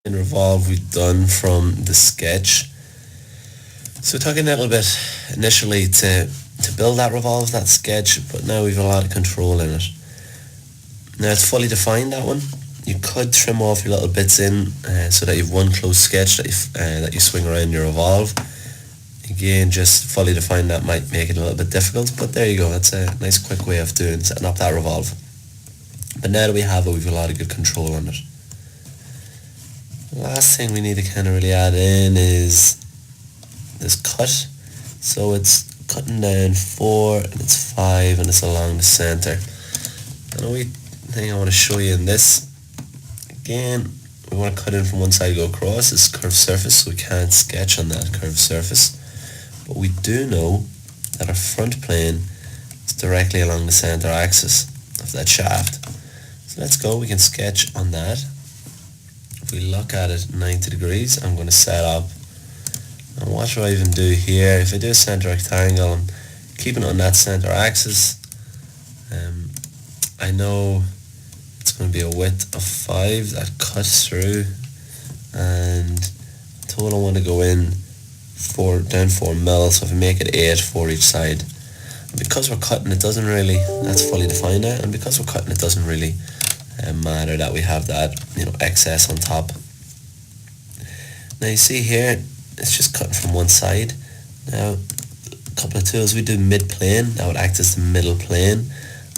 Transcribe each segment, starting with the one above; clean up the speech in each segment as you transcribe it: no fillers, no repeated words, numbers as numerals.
In Revolve we've done from the sketch. So it took a little bit initially to build that Revolve, that sketch, but now we've a lot of control in it. Now it's fully defined, that one. You could trim off your little bits in so that you've one close sketch that you swing around your Revolve. Again, just fully defined that might make it a little bit difficult, but there you go. That's a nice quick way of setting up that Revolve. But now that we have it, we've a lot of good control on it. The last thing we need to kind of really add in is this cut. So it's cutting down 4 and it's 5 and it's along the center. And the only thing I want to show you in this, again, we want to cut in from one side, go across. It's curved surface, so we can't sketch on that curved surface. But we do know that our front plane is directly along the center axis of that shaft. So let's go, we can sketch on that. If we look at it 90 degrees, I'm going to set up, and what do I even do here? If I do a center rectangle, I'm keeping it on that center axis. I know it's going to be a width of 5 that cuts through, and I'm told I want to go in down 4 mil, so if I make it 8 for each side. And because we're cutting, it doesn't really, that's fully defined now, and because we're cutting, it doesn't really matter that we have that, excess on top. Now you see here, it's just cutting from one side. Now, a couple of tools, we do mid-plane, that would act as the middle plane,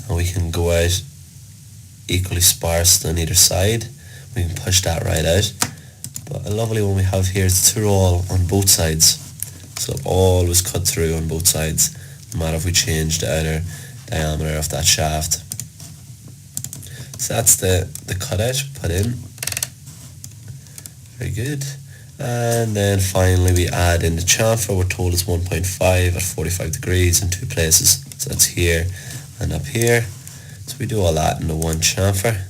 and we can go out equally sparse on either side. We can push that right out. But a lovely one we have here is to roll on both sides. So it always cut through on both sides, no matter if we change the outer diameter of that shaft. So that's the cutout put in. Very good. And then finally we add in the chamfer. We're told it's 1.5 at 45 degrees in 2 places. So that's here and up here. So we do all that in the one chamfer.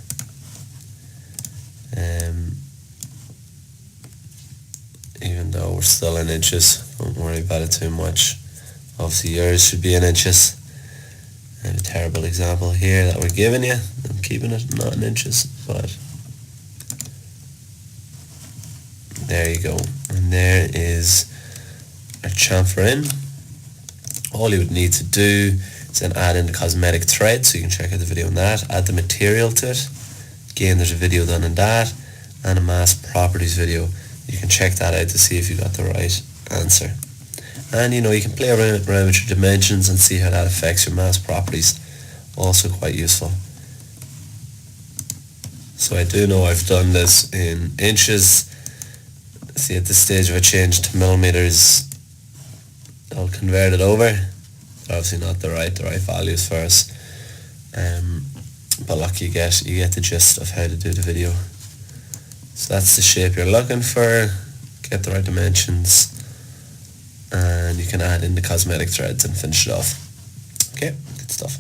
Even though we're still in inches, don't worry about it too much. Obviously yours should be in inches. And a terrible example here that we're giving you. I'm keeping it not in inches, but there you go. And there is our chamfer in. All you would need to do is then add in the cosmetic thread, so you can check out the video on that. Add the material to it. Again, there's a video done on that, and a mass properties video. You can check that out to see if you got the right answer. And you can play around with your dimensions and see how that affects your mass properties. Also quite useful. So I do know I've done this in inches. See, at this stage if I change to millimeters, I'll convert it over. Obviously not the right values for us. But look, you get the gist of how to do the video. So that's the shape you're looking for. Get the right dimensions, and you can add in the cosmetic threads and finish it off. Okay, good stuff.